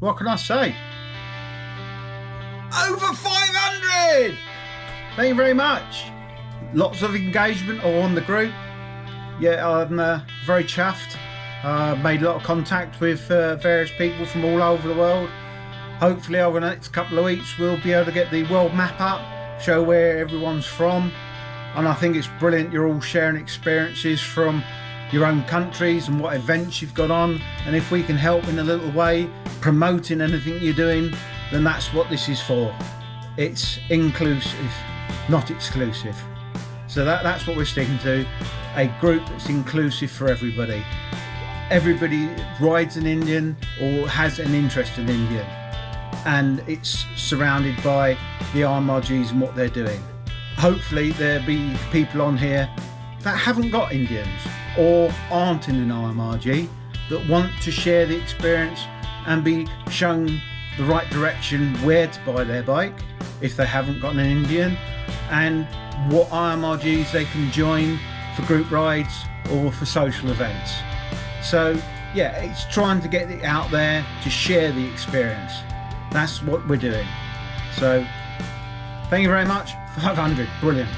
what can I say? Over 500! Thank you very much. Lots of engagement on the group. Yeah, I'm very chuffed. Made a lot of contact with various people from all over the world. Hopefully over the next couple of weeks we'll be able to get the world map up, show where everyone's from. And I think it's brilliant you're all sharing experiences from your own countries and what events you've got on, and if we can help in a little way promoting anything you're doing, then that's what this is for. It's inclusive, not exclusive. So that's what we're sticking to, a group that's inclusive for everybody. Everybody rides an Indian or has an interest in Indian, and it's surrounded by the IMRGs and what they're doing. Hopefully there'll be people on here that haven't got Indians or aren't in an IMRG that want to share the experience and be shown the right direction where to buy their bike if they haven't got an Indian, and what IMRGs they can join for group rides or for social events. So yeah, it's trying to get it out there to share the experience. That's what we're doing. So thank you very much. 500, brilliant.